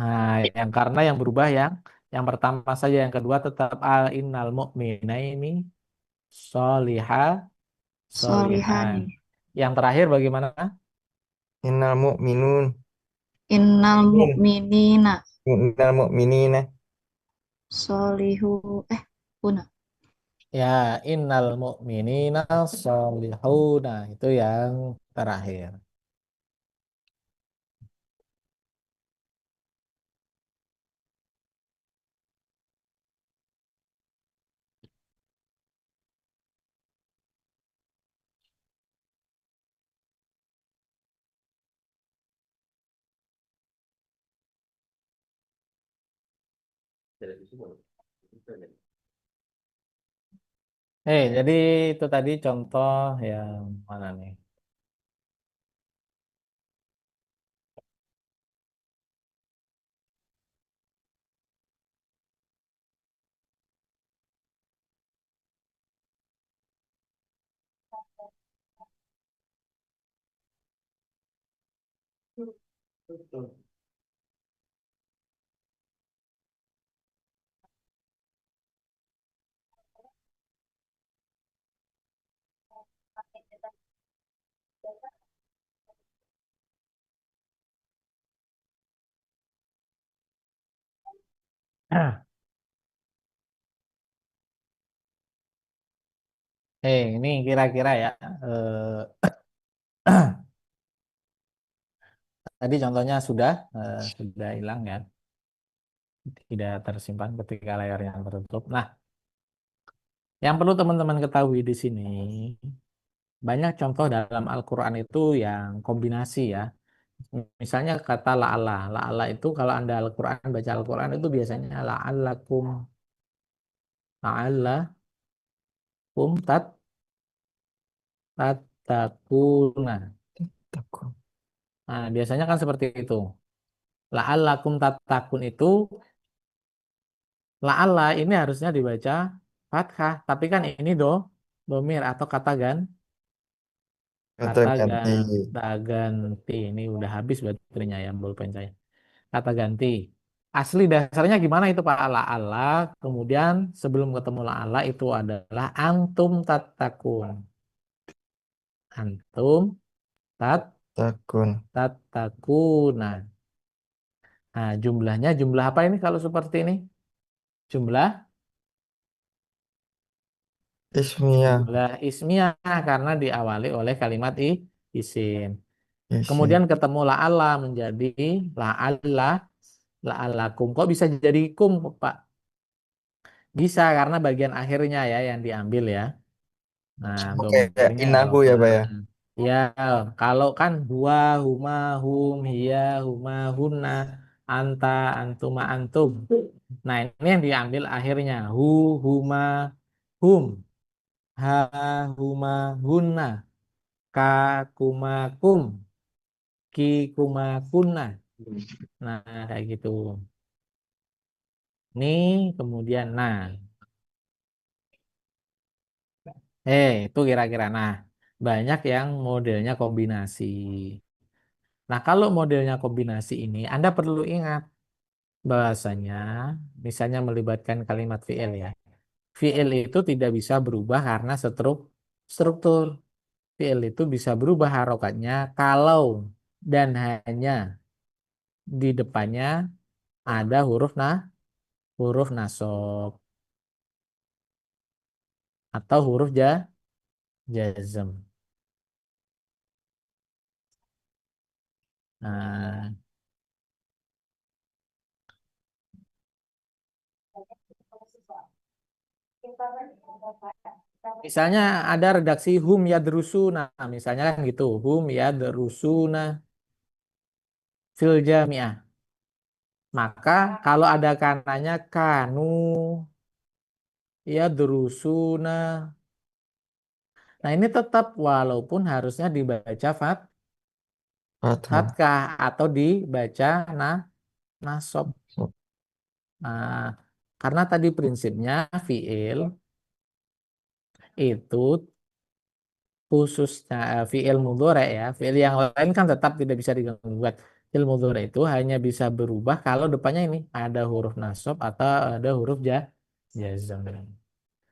Nah, yang karena yang berubah yang pertama saja, yang kedua tetap innal mu'mina ini soliha solihan. Solihani. Yang terakhir bagaimana? Innal mu'minun. Nah, Mu'minin. ini Mu'minina. Innal mu'minina. Solihu. Una. ya innal mu'minina solihuna itu yang terakhir. Jadi itu tadi contoh yang mana nih? Ini kira-kira ya. eh, Tadi contohnya sudah hilang ya, tidak tersimpan ketika layarnya tertutup. Nah, yang perlu teman-teman ketahui di sini, banyak contoh dalam Al-Quran itu yang kombinasi ya. Misalnya kata la'alla. La'alla itu kalau Anda Al-Quran, baca Al-Quran itu biasanya la'allakum, la'allakum tattaquna. Takun. Nah, biasanya kan seperti itu. La'allakum tattaqun itu, la'alla ini harusnya dibaca fathah, tapi kan ini domir atau Kata kata ganti. ganti. Ini udah habis baterainya ya pulpen saya. Kata ganti. Asli dasarnya gimana itu Pak? La'alla, kemudian sebelum ketemu la'alla itu adalah antum tatakun. Antum tat Takun. tatakuna. Nah, jumlahnya jumlah apa ini kalau seperti ini? Jumlah Ismiyah. jumlah ismiyah karena diawali oleh kalimat isim. Isim. Kemudian ketemu la'alla menjadi la'alla la'allakum. Kok bisa jadi kum, Pak? Bisa karena bagian akhirnya ya yang diambil ya. Nah, Sama kayak domirnya inahu ya, Pak ya. ya kalau kan huwa, huma, hum, hiya, huma, hunna, anta, antuma, antum. Nah, ini yang diambil akhirnya. Huma, hum, ha, huma, hunna, ka, kuma, kum, ki, kuma, kunna. Nah, kayak gitu. Nih, kemudian, nah. Itu kira-kira. Nah, banyak yang modelnya kombinasi. Nah, kalau modelnya kombinasi ini, Anda perlu ingat bahasanya, misalnya melibatkan kalimat fi'il ya. Fi'il itu tidak bisa berubah karena struktur. Fi'il itu bisa berubah harokatnya kalau dan hanya di depannya ada huruf nasab atau huruf jazm. Nah, misalnya ada redaksi hum yadrusuna, misalnya kan gitu, hum yadrusuna fil jami'ah. Maka kalau ada kananya kanu yadrusuna. Nah, ini tetap walaupun harusnya dibaca Fathah. fathah atau dibaca nasob. Nah, karena tadi prinsipnya fiil itu khususnya fiil mudhari ya, fiil yang lain kan tetap tidak bisa diganggu gugat. Fi'il mudhari itu hanya bisa berubah kalau depannya ini ada huruf nasab atau ada huruf jazm.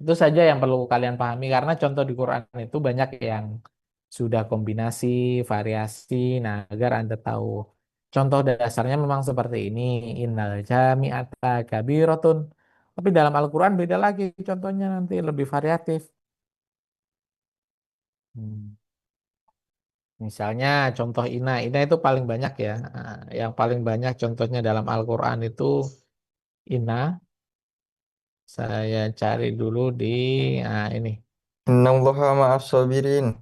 Itu saja yang perlu kalian pahami karena contoh di Quran itu banyak yang sudah kombinasi, variasi. Nah, agar Anda tahu. Contoh dasarnya memang seperti ini. Innal jami'ata kabiratun. Tapi dalam Al-Quran beda lagi contohnya nanti lebih variatif. Hmm. Misalnya contoh ina. Ina itu paling banyak ya. Yang paling banyak contohnya dalam Al-Quran itu ina. Saya cari dulu di ini. Innallaha ma'as sabirin.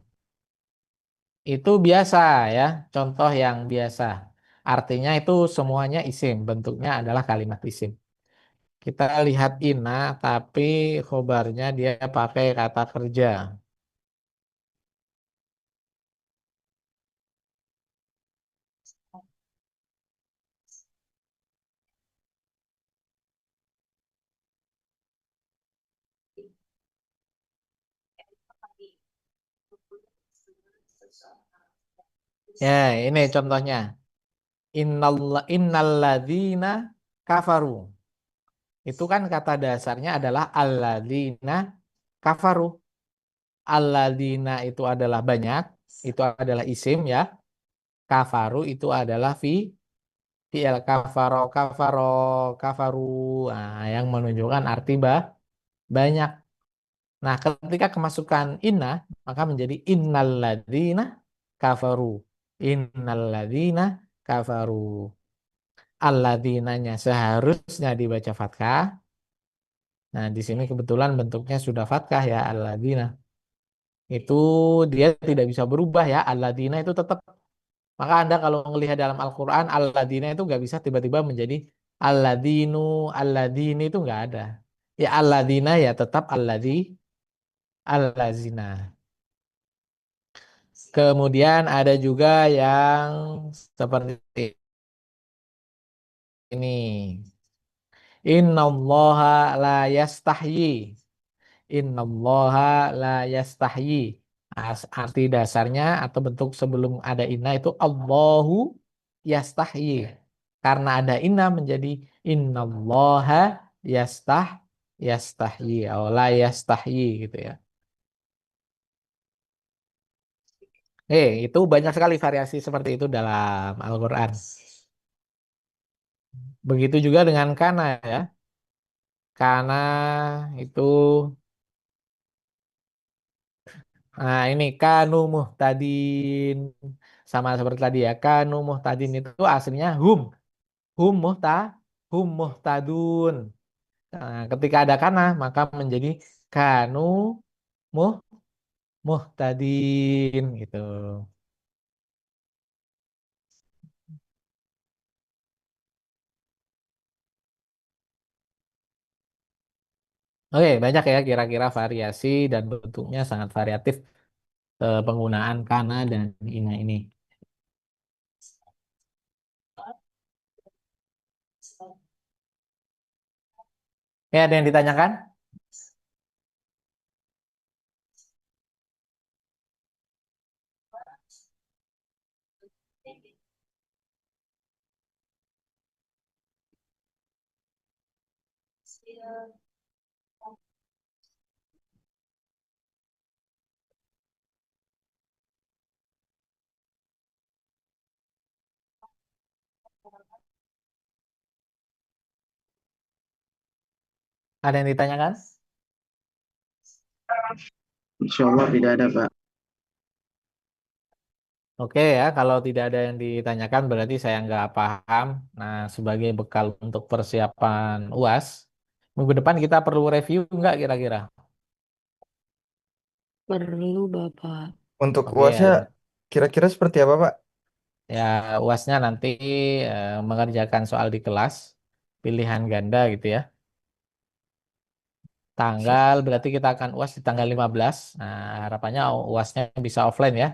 Itu biasa ya, contoh yang biasa. Artinya itu semuanya isim, bentuknya adalah kalimat isim. Kita lihat ina, tapi khobarnya dia pakai kata kerja. Ya, ini contohnya. Innalladzina kafaru. Itu kan kata dasarnya adalah alladzina kafaru. Alladzina itu adalah banyak, itu adalah isim ya. Kafaru itu adalah fi'il kafaru. Nah, yang menunjukkan arti banyak. Nah, ketika kemasukan inna, maka menjadi innalladzina kafaru. Innalladzina kafaru. Alladzinanya seharusnya dibaca fathah. Nah, di sini kebetulan bentuknya sudah fathah ya, alladzina. Itu dia tidak bisa berubah ya, alladzina itu tetap. Maka Anda kalau melihat dalam Al-Quran, alladzina itu nggak bisa tiba-tiba menjadi alladzinu, alladzini itu nggak ada. Ya alladzina ya tetap alladzina. Kemudian ada juga yang seperti ini. Innallaha la yastahyi. Innallaha la yastahyi. Arti dasarnya atau bentuk sebelum ada inna itu Allahu yastahyi. Karena ada inna menjadi innallaha yastahyi. Oh, la yastahyi gitu ya. Itu banyak sekali variasi seperti itu dalam Al-Quran. Begitu juga dengan kana ya. Kana itu, nah ini kanu muhtadin. Sama seperti tadi ya. Kanu muhtadin itu aslinya hum hum muhtadun. Nah, ketika ada kana maka menjadi kanu muh muhtadin gitu. Oke, banyak ya kira-kira variasi dan bentuknya sangat variatif penggunaan kana dan ina ini. Ada yang ditanyakan? Ada yang ditanyakan? Insya Allah tidak ada, Pak. Oke ya, kalau tidak ada yang ditanyakan berarti saya nggak paham. Nah, sebagai bekal untuk persiapan UAS, minggu depan kita perlu review nggak kira-kira? Perlu, Bapak. Untuk Oke UASnya ya, kira-kira seperti apa, Pak? ya UASnya nanti mengerjakan soal di kelas, pilihan ganda gitu ya. Tanggal berarti kita akan UAS di tanggal 15. Nah, harapannya UASnya bisa offline ya.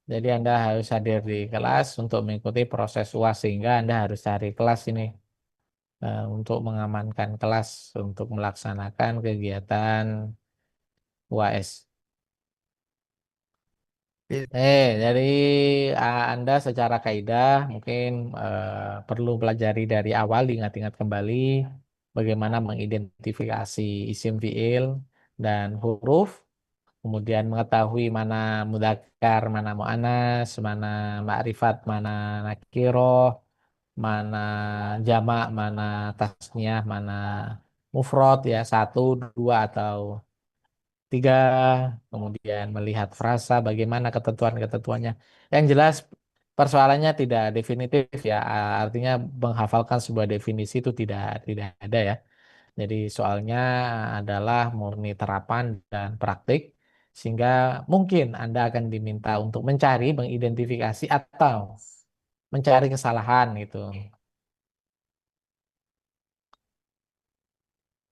Jadi Anda harus hadir di kelas untuk mengikuti proses UAS sehingga Anda harus cari kelas ini untuk mengamankan kelas untuk melaksanakan kegiatan UAS. Jadi Anda secara kaidah mungkin perlu pelajari dari awal, ingat-ingat kembali bagaimana mengidentifikasi isim fiil dan huruf, kemudian mengetahui mana mudzakkar, mana muannas, mana ma'rifat, mana nakiroh, mana jamak, mana tasniah, mana mufrad ya, satu, dua atau tiga, kemudian melihat frasa bagaimana ketentuan-ketentuannya. Yang jelas persoalannya tidak definitif ya, artinya menghafalkan sebuah definisi itu tidak ada ya. Jadi soalnya adalah murni terapan dan praktik, sehingga mungkin Anda akan diminta untuk mencari, mengidentifikasi atau mencari kesalahan gitu.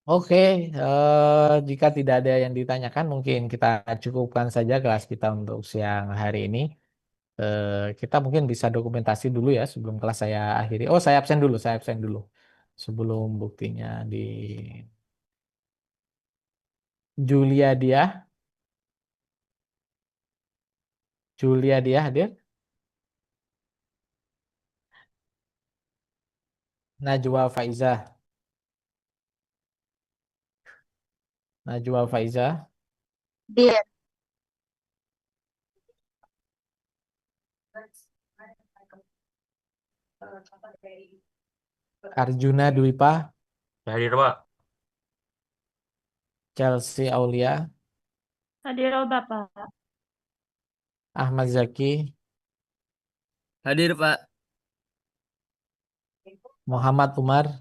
Oke, jika tidak ada yang ditanyakan, mungkin kita cukupkan saja kelas kita untuk siang hari ini. Kita mungkin bisa dokumentasi dulu ya sebelum kelas saya akhiri. Oh, saya absen dulu sebelum buktinya di Julia dia hadir. Najwa Faizah, Dia. Arjuna Dwipa, Hadir, Pak. Chelsea Aulia, Hadir Bapak. Ahmad Zaki, Hadir, Pak. Muhammad Umar,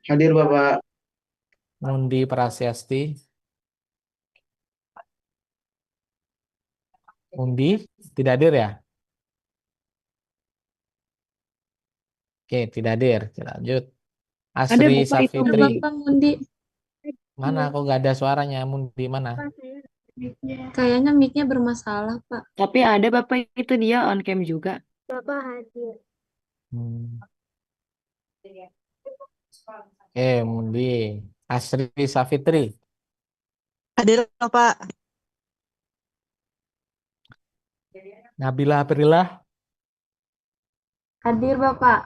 Hadir Bapak. Mundi Prasyasti. Mundi tidak hadir ya? Oke, tidak hadir. Kita lanjut. Ada Asri Bapak itu Safitri. Bapak Mundi. Mana kok nggak ada suaranya? Mundi mana? Kayaknya mic-nya bermasalah, Pak. Tapi ada Bapak itu dia on cam juga. Bapak hadir. Hmm. Oke, Mundi. Asri Safitri. Hadir Bapak. Nabila Aprillah. Hadir Bapak.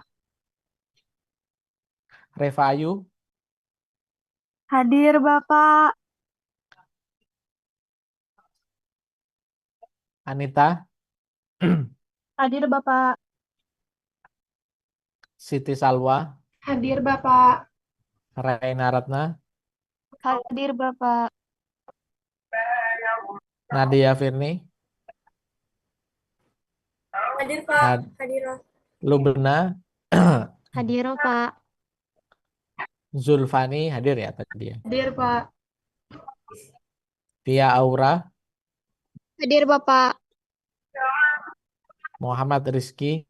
Reva Ayu. Hadir Bapak. Anita. Hadir Bapak. Siti Salwa. Hadir Bapak. Raina Ratna. Hadir Bapak. Nadia Firni. Hadir Pak. Hadir. Lubna. Hadir Pak. Zulfani hadir ya tadi ya. Hadir Pak. Tia Aura. Hadir Bapak. Muhammad Rizky.